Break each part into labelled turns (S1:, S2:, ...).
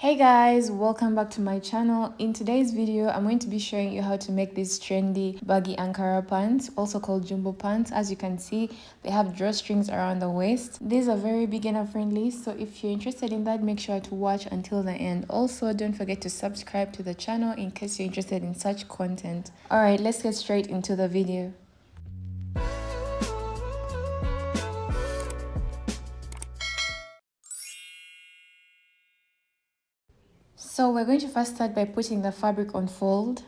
S1: Hey guys, welcome back to my channel. In today's video, I'm going to be showing you how to make this trendy baggy Ankara pants, also called jumbo pants. As you can see, they have drawstrings around the waist. These are very beginner friendly, so if you're interested in that, make sure to watch until the end. Also, don't forget to subscribe to the channel in case you're interested in such content. Alright, let's get straight into the video. So we're going to first start by putting the fabric on fold.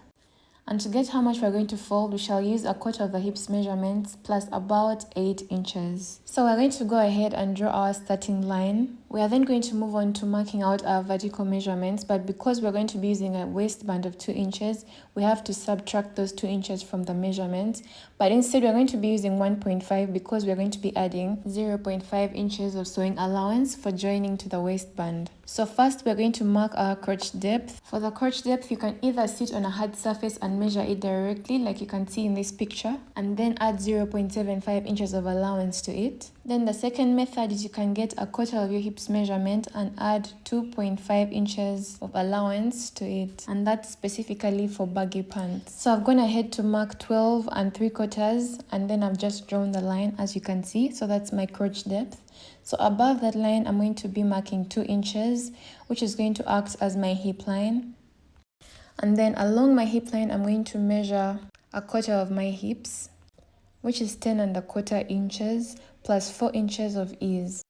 S1: And to get how much we're going to fold, we shall use a quarter of the hips measurements plus about 8 inches. So we're going to go ahead and draw our starting line. We are then going to move on to marking out our vertical measurements, but because we're going to be using a waistband of 2 inches, we have to subtract those 2 inches from the measurement. But instead, we're going to be using 1.5 because we're going to be adding 0.5 inches of sewing allowance for joining to the waistband. So first, we're going to mark our crotch depth. For the crotch depth, you can either sit on a hard surface and measure it directly like you can see in this picture, and then add 0.75 inches of allowance to it. Then the second method is you can get a quarter of your hips measurement and add 2.5 inches of allowance to it, and that's specifically for baggy pants. So I've gone ahead to mark 12 and 3/4, and then I've just drawn the line as you can see. So that's my crotch depth. So above that line, I'm going to be marking 2 inches, which is going to act as my hip line. And then along my hip line, I'm going to measure a quarter of my hips, which is 10¼ inches plus 4 inches of ease.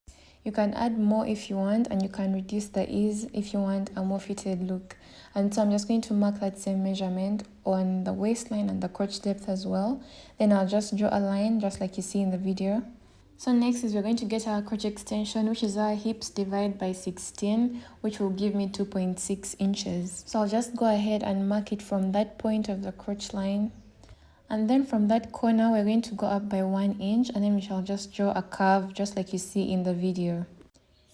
S1: You can add more if you want, and you can reduce the ease if you want a more fitted look. And so I'm just going to mark that same measurement on the waistline and the crotch depth as well. Then I'll just draw a line just like you see in the video. So next is we're going to get our crotch extension, which is our hips divided by 16, which will give me 2.6 inches. So I'll just go ahead and mark it from that point of the crotch line. And then from that corner, we're going to go up by 1 inch, and then we shall just draw a curve just like you see in the video.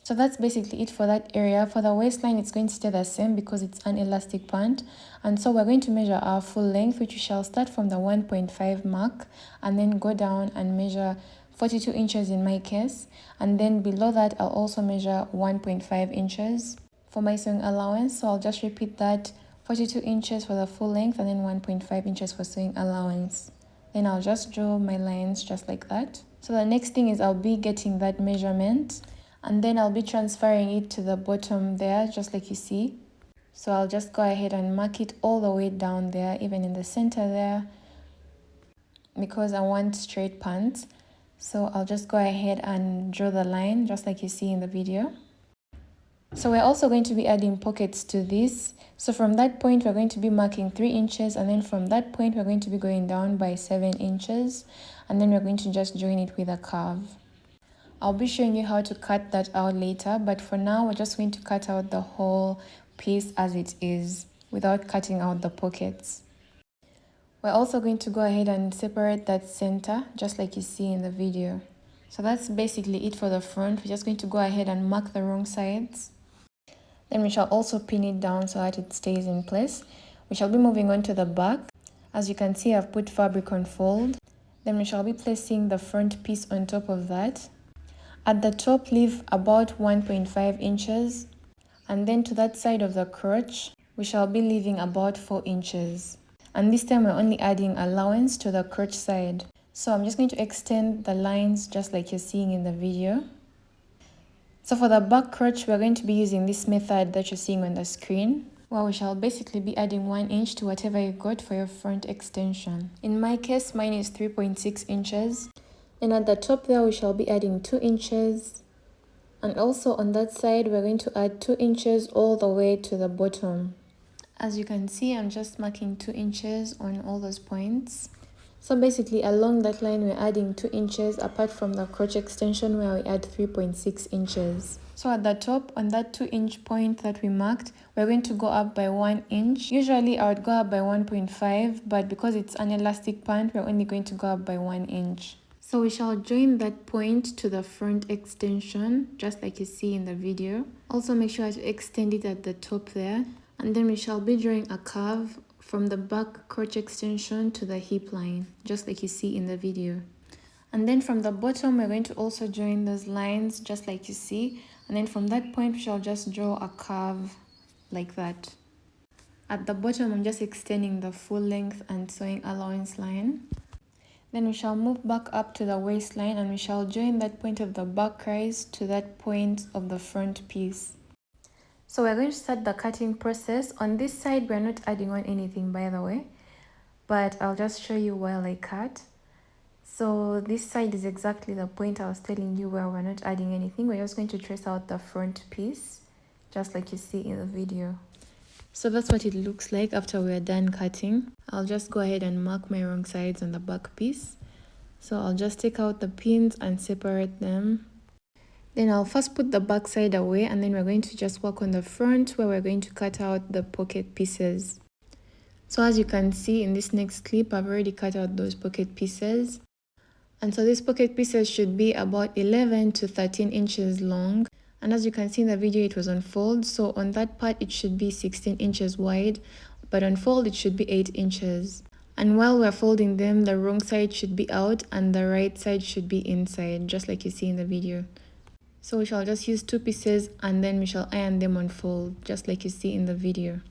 S1: So that's basically it for that area. For the waistline, it's going to stay the same because it's an elastic pant. And so we're going to measure our full length, which we shall start from the 1.5 mark and then go down and measure 42 inches in my case. And then below that, I'll also measure 1.5 inches for my sewing allowance. So I'll just repeat that, 42 inches for the full length and then 1.5 inches for sewing allowance. Then I'll just draw my lines just like that. So the next thing is I'll be getting that measurement, and then I'll be transferring it to the bottom there, just like you see. So I'll just go ahead and mark it all the way down there, even in the center there, because I want straight pants. So I'll just go ahead and draw the line, just like you see in the video. So we're also going to be adding pockets to this. So from that point, we're going to be marking 3 inches, and then from that point, we're going to be going down by 7 inches, and then we're going to just join it with a curve. I'll be showing you how to cut that out later, but for now, we're just going to cut out the whole piece as it is without cutting out the pockets. We're also going to go ahead and separate that center, just like you see in the video. So that's basically it for the front. We're just going to go ahead and mark the wrong sides. Then we shall also pin it down so that it stays in place. We shall be moving on to the back. As you can see, I've put fabric on fold. Then we shall be placing the front piece on top of that. At the top, leave about 1.5 inches. And then to that side of the crotch, we shall be leaving about 4 inches. And this time we're only adding allowance to the crotch side. So I'm just going to extend the lines just like you're seeing in the video. So for the back crotch, we're going to be using this method that you're seeing on the screen, where we shall basically be adding 1 inch to whatever you got for your front extension. In my case, mine is 3.6 inches. And at the top there, we shall be adding 2 inches. And also on that side, we're going to add 2 inches all the way to the bottom. As you can see, I'm just marking 2 inches on all those points. So basically along that line, we're adding 2 inches apart from the crotch extension where we add 3.6 inches. So at the top, on that 2-inch point that we marked, we're going to go up by 1 inch. Usually I would go up by 1.5, but because it's an elastic pant, we're only going to go up by 1 inch. So we shall join that point to the front extension, just like you see in the video. Also make sure to extend it at the top there. And then we shall be drawing a curve from the back crotch extension to the hip line, just like you see in the video. And then from the bottom, we're going to also join those lines, just like you see. And then from that point, we shall just draw a curve like that. At the bottom, I'm just extending the full length and sewing allowance line. Then we shall move back up to the waistline and we shall join that point of the back rise to that point of the front piece. So we're going to start the cutting process. On this side, we're not adding on anything, by the way, but I'll just show you while I cut. So this side is exactly the point I was telling you where we're not adding anything. We're just going to trace out the front piece, just like you see in the video. So that's what it looks like after we're done cutting. I'll just go ahead and mark my wrong sides on the back piece. So I'll just take out the pins and separate them. Then I'll first put the back side away, and then we're going to just work on the front where we're going to cut out the pocket pieces. So as you can see in this next clip, I've already cut out those pocket pieces. And so these pocket pieces should be about 11 to 13 inches long. And as you can see in the video, it was on fold. So on that part, it should be 16 inches wide, but on fold, it should be 8 inches. And while we're folding them, the wrong side should be out and the right side should be inside, just like you see in the video. So we shall just use 2 pieces and then we shall iron them on fold, just like you see in the video.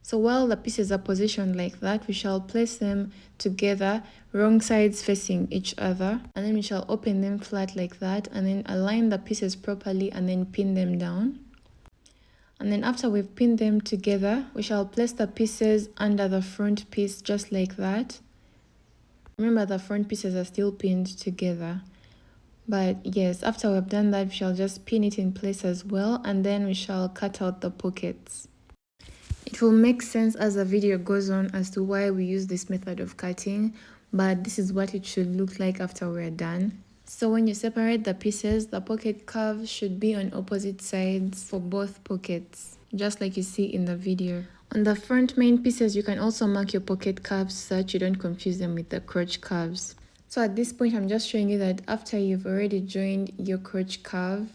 S1: So while the pieces are positioned like that, we shall place them together, wrong sides facing each other, and then we shall open them flat like that, and then align the pieces properly and then pin them down. And then after we've pinned them together, we shall place the pieces under the front piece just like that. Remember, the front pieces are still pinned together. But yes, after we've done that, we shall just pin it in place as well, and then we shall cut out the pockets. It will make sense as the video goes on as to why we use this method of cutting, but this is what it should look like after we're done. So when you separate the pieces, the pocket curves should be on opposite sides for both pockets, just like you see in the video. On the front main pieces, you can also mark your pocket curves so that you don't confuse them with the crotch curves. So at this point, I'm just showing you that after you've already joined your crotch curve,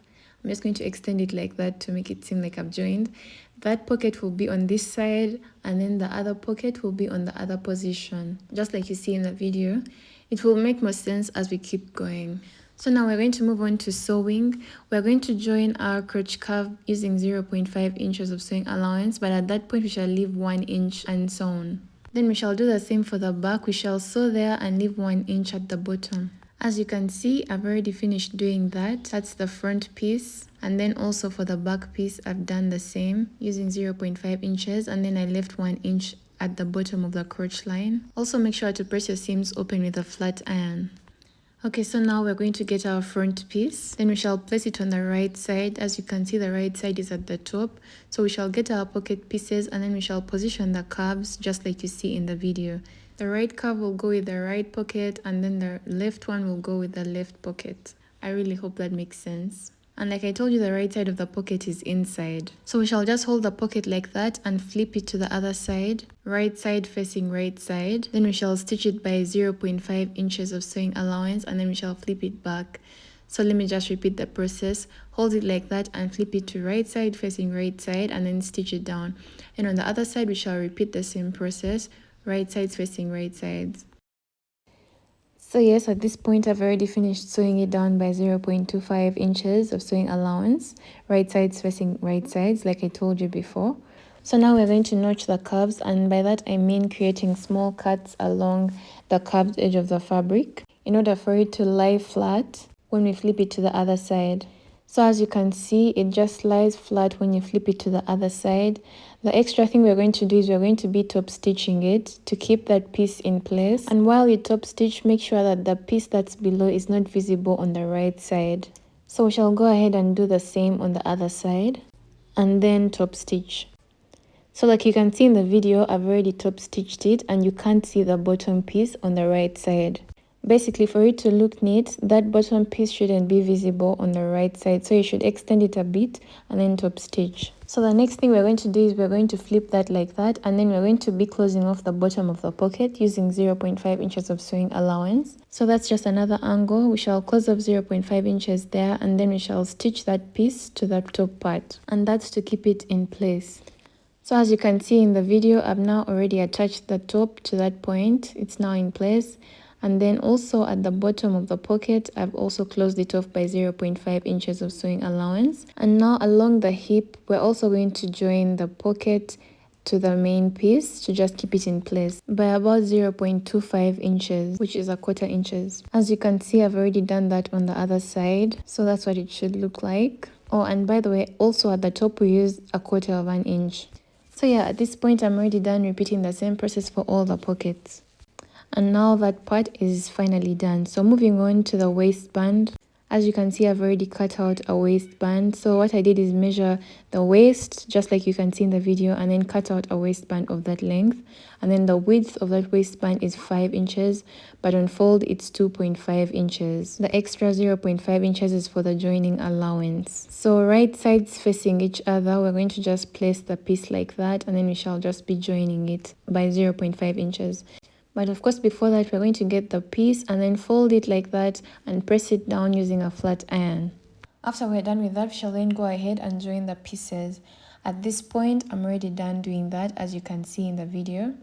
S1: I'm just going to extend it like that to make it seem like I've joined. That pocket will be on this side and then the other pocket will be on the other position, just like you see in the video. It will make more sense as we keep going. So now we're going to move on to sewing. We're going to join our crotch curve using 0.5 inches of sewing allowance, but at that point we shall leave 1 inch unsewn. Then we shall do the same for the back. We shall sew there and leave 1 inch at the bottom. As you can see, I've already finished doing that. That's the front piece. And then also for the back piece, I've done the same using 0.5 inches. And then I left 1 inch at the bottom of the crotch line. Also make sure to press your seams open with a flat iron. Okay, so now we're going to get our front piece. Then we shall place it on the right side. As you can see, the right side is at the top. So we shall get our pocket pieces and then we shall position the curves just like you see in the video. The right curve will go with the right pocket and then the left one will go with the left pocket. I really hope that makes sense. And like I told you, the right side of the pocket is inside. So we shall just hold the pocket like that and flip it to the other side. Right side facing right side. Then we shall stitch it by 0.5 inches of sewing allowance and then we shall flip it back. So let me just repeat the process. Hold it like that and flip it to right side facing right side and then stitch it down. And on the other side, we shall repeat the same process. Right sides facing right sides. So yes, at this point I've already finished sewing it down by 0.25 inches of sewing allowance, right sides facing right sides like I told you before. So now we're going to notch the curves, and by that I mean creating small cuts along the curved edge of the fabric in order for it to lie flat when we flip it to the other side. So as you can see, it just lies flat when you flip it to the other side. The extra thing we're going to do is we're going to be top stitching it to keep that piece in place. And while you top stitch, make sure that the piece that's below is not visible on the right side. So we shall go ahead and do the same on the other side and then top stitch. So like you can see in the video, I've already top stitched it and you can't see the bottom piece on the right side. Basically, for it to look neat, that bottom piece shouldn't be visible on the right side. So you should extend it a bit and then top stitch. So the next thing we're going to do is we're going to flip that like that. And then we're going to be closing off the bottom of the pocket using 0.5 inches of sewing allowance. So that's just another angle. We shall close up 0.5 inches there. And then we shall stitch that piece to the top part. And that's to keep it in place. So as you can see in the video, I've now already attached the top to that point. It's now in place. And then also at the bottom of the pocket, I've also closed it off by 0.5 inches of sewing allowance. And now along the hip, we're also going to join the pocket to the main piece to just keep it in place by about 0.25 inches, which is a quarter inches. As you can see, I've already done that on the other side, so that's what it should look like. Oh, and by the way, also at the top we used a quarter of an inch. So yeah, at this point I'm already done repeating the same process for all the pockets. And now that part is finally done. So moving on to the waistband. As you can see, I've already cut out a waistband. So what I did is measure the waist, just like you can see in the video, and then cut out a waistband of that length. And then the width of that waistband is 5 inches, but on fold it's 2.5 inches. The extra 0.5 inches is for the joining allowance. So right sides facing each other, we're going to just place the piece like that, and then we shall just be joining it by 0.5 inches. But of course, before that, we're going to get the piece and then fold it like that and press it down using a flat iron. After we're done with that, we shall then go ahead and join the pieces. At this point, I'm already done doing that, as you can see in the video.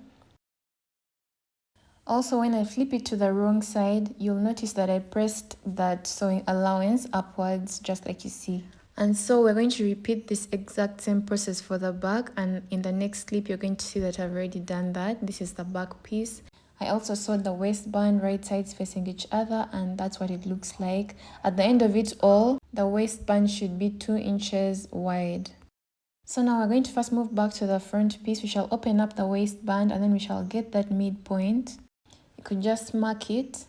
S1: Also, when I flip it to the wrong side, you'll notice that I pressed that sewing allowance upwards, just like you see. And so we're going to repeat this exact same process for the back, and in the next clip you're going to see that I've already done that. This is the back piece. I also sewed the waistband right sides facing each other, and that's what it looks like. At the end of it all, the waistband should be 2 inches wide. So now we're going to first move back to the front piece. We shall open up the waistband and then we shall get that midpoint. You could just mark it.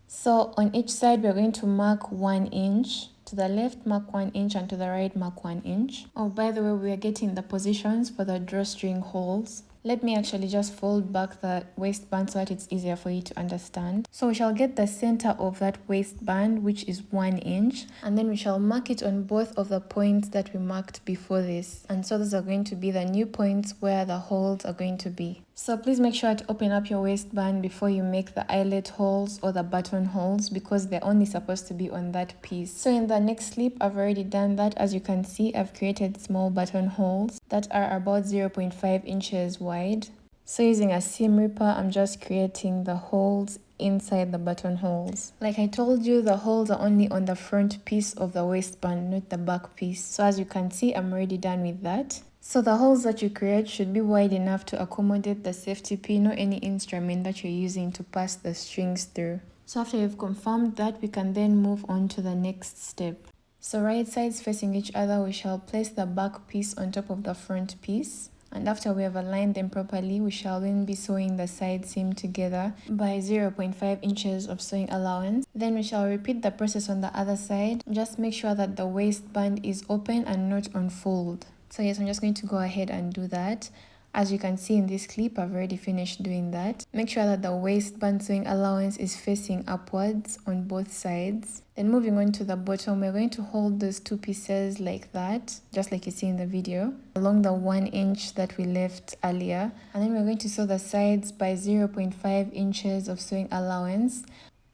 S1: So on each side we're going to mark 1 inch. To the left mark 1 inch and to the right mark 1 inch. Oh, by the way, we are getting the positions for the drawstring holes. Let me actually just fold back the waistband so that it's easier for you to understand. So we shall get the center of that waistband, which is 1 inch, and then we shall mark it on both of the points that we marked before this. And so those are going to be the new points where the holes are going to be. So please make sure to open up your waistband before you make the eyelet holes or the button holes, because they're only supposed to be on that piece. So in the next clip, I've already done that. As you can see, I've created small button holes that are about 0.5 inches wide. So using a seam ripper, I'm just creating the holes inside the button holes. Like I told you, the holes are only on the front piece of the waistband, not the back piece. So as you can see, I'm already done with that. So the holes that you create should be wide enough to accommodate the safety pin or any instrument that you're using to pass the strings through. So after you've confirmed that, we can then move on to the next step. So right sides facing each other, we shall place the back piece on top of the front piece. And after we have aligned them properly, we shall then be sewing the side seam together by 0.5 inches of sewing allowance. Then we shall repeat the process on the other side. Just make sure that the waistband is open and not on fold. So yes, I'm just going to go ahead and do that. As you can see in this clip, I've already finished doing that. Make sure that the waistband sewing allowance is facing upwards on both sides. Then moving on to the bottom, we're going to hold those two pieces like that, just like you see in the video, along the 1 inch that we left earlier. And then we're going to sew the sides by 0.5 inches of sewing allowance.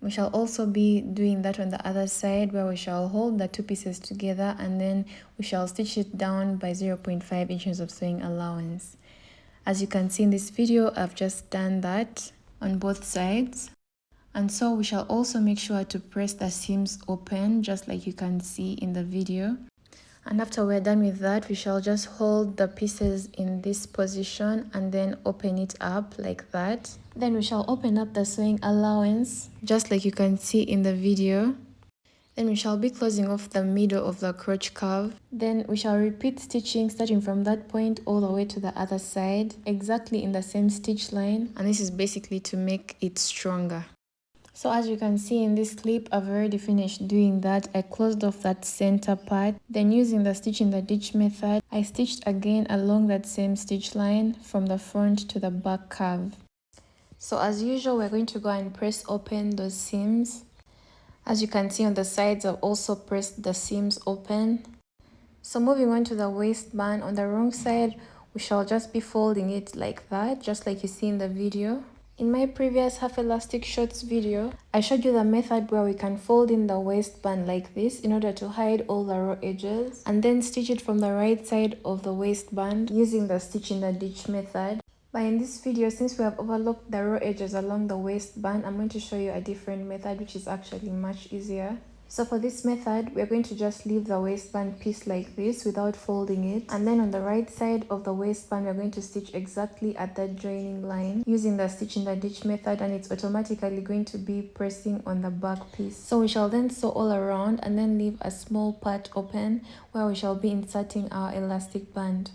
S1: We shall also be doing that on the other side, where we shall hold the two pieces together and then we shall stitch it down by 0.5 inches of sewing allowance. As you can see in this video, I've just done that on both sides. And so we shall also make sure to press the seams open, just like you can see in the video. And after we're done with that, we shall just hold the pieces in this position and then open it up like that. Then we shall open up the sewing allowance, just like you can see in the video. Then we shall be closing off the middle of the crotch curve. Then we shall repeat stitching starting from that point all the way to the other side, exactly in the same stitch line. And this is basically to make it stronger. So as you can see in this clip, I've already finished doing that. I closed off that center part. Then using the stitch in the ditch method, I stitched again along that same stitch line from the front to the back curve. So as usual, we're going to go and press open those seams. As you can see on the sides, I've also pressed the seams open. So moving on to the waistband, on the wrong side, we shall just be folding it like that, just like you see in the video. In my previous half elastic shorts video, I showed you the method where we can fold in the waistband like this in order to hide all the raw edges, and then stitch it from the right side of the waistband using the stitch in the ditch method. But in this video, since we have overlooked the raw edges along the waistband, I'm going to show you a different method which is actually much easier. So for this method, we're going to just leave the waistband piece like this without folding it. And then on the right side of the waistband, we're going to stitch exactly at that joining line using the stitch in the ditch method, and it's automatically going to be pressing on the back piece. So we shall then sew all around and then leave a small part open where we shall be inserting our elastic band.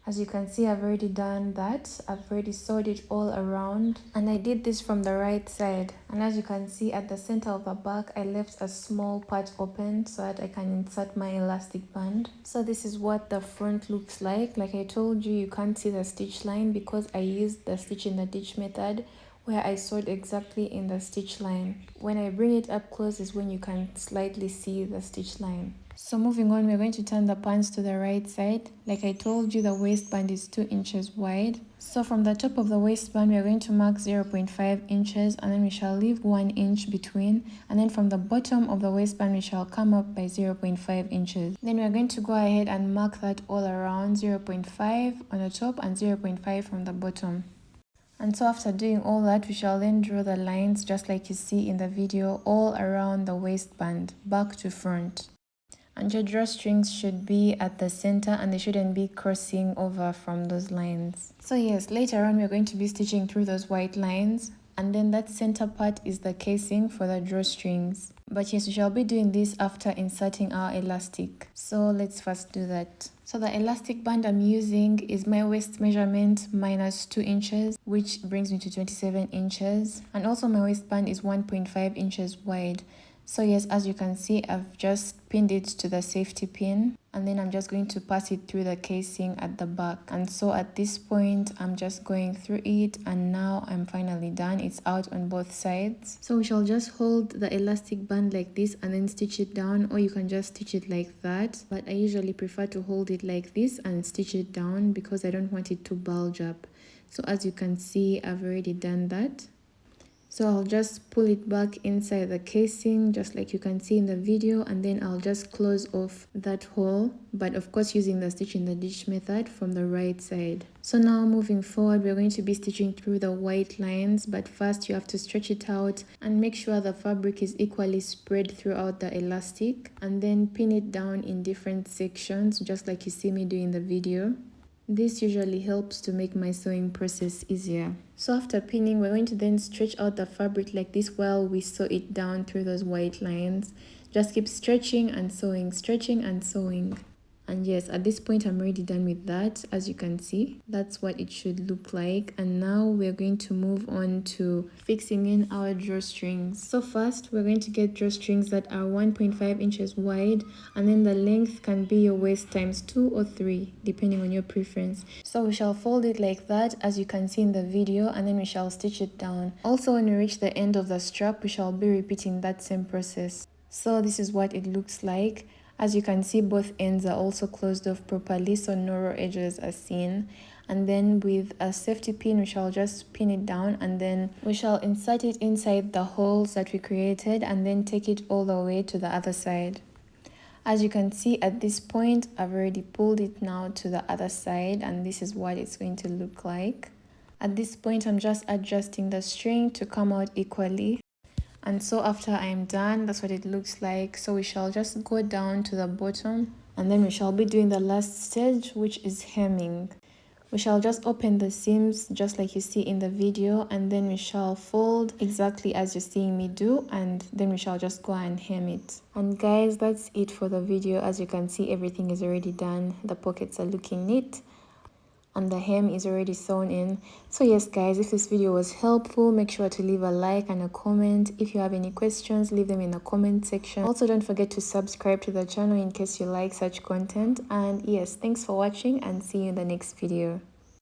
S1: As you can see, I've already done that. I've already sewed it all around, and I did this from the right side. And as you can see, at the center of the back, I left a small part open so that I can insert my elastic band. So this is what the front looks like. Like I told you, you can't see the stitch line because I used the stitch in the ditch method, where I sewed exactly in the stitch line. When I bring it up close is when you can slightly see the stitch line. So moving on, we're going to turn the pants to the right side. Like I told you, the waistband is 2 inches wide. So from the top of the waistband, we're going to mark 0.5 inches, and then we shall leave 1 inch between. And then from the bottom of the waistband, we shall come up by 0.5 inches. Then we're going to go ahead and mark that all around, 0.5 on the top and 0.5 from the bottom. And so after doing all that, we shall then draw the lines just like you see in the video all around the waistband, back to front. And your drawstrings should be at the center and they shouldn't be crossing over from those lines. So yes, later on we're going to be stitching through those white lines, and then that center part is the casing for the drawstrings. But yes, we shall be doing this after inserting our elastic. So let's first do that. So the elastic band I'm using is my waist measurement minus 2 inches, which brings me to 27 inches. And also my waistband is 1.5 inches wide. So yes, as you can see, I've just pinned it to the safety pin, and then I'm just going to pass it through the casing at the back. And so at this point, I'm just going through it, and now I'm finally done. It's out on both sides. So we shall just hold the elastic band like this and then stitch it down, or you can just stitch it like that. But I usually prefer to hold it like this and stitch it down because I don't want it to bulge up. So as you can see, I've already done that. So I'll just pull it back inside the casing just like you can see in the video, and then I'll just close off that hole, but of course using the stitch in the ditch method from the right side. So now moving forward, we're going to be stitching through the white lines, but first you have to stretch it out and make sure the fabric is equally spread throughout the elastic, and then pin it down in different sections just like you see me do in the video. This usually helps to make my sewing process easier. So after pinning, we're going to then stretch out the fabric like this while we sew it down through those white lines. Just keep stretching and sewing, stretching and sewing. And yes, at this point I'm already done with that. As you can see, that's what it should look like. And now we're going to move on to fixing in our drawstrings. So first, we're going to get drawstrings that are 1.5 inches wide, and then the length can be your waist times 2 or 3, depending on your preference. So we shall fold it like that, as you can see in the video, and then we shall stitch it down. Also, when we reach the end of the strap, we shall be repeating that same process. So this is what it looks like. As you can see, both ends are also closed off properly, so no raw edges are seen. And then with a safety pin, we shall just pin it down, and then we shall insert it inside the holes that we created, and then take it all the way to the other side. As you can see at this point, I've already pulled it now to the other side, and this is what it's going to look like. At this point, I'm just adjusting the string to come out equally. And so after I'm done, that's what it looks like. So we shall just go down to the bottom, and then we shall be doing the last stage, which is hemming. We shall just open the seams just like you see in the video, and then we shall fold exactly as you're seeing me do, and then we shall just go and hem it. And guys, that's it for the video. As you can see, everything is already done. The pockets are looking neat, and the hem is already sewn in. So yes guys, if this video was helpful, make sure to leave a like and a comment. If you have any questions, leave them in the comment section. Also, don't forget to subscribe to the channel in case you like such content. And yes, thanks for watching, and see you in the next video.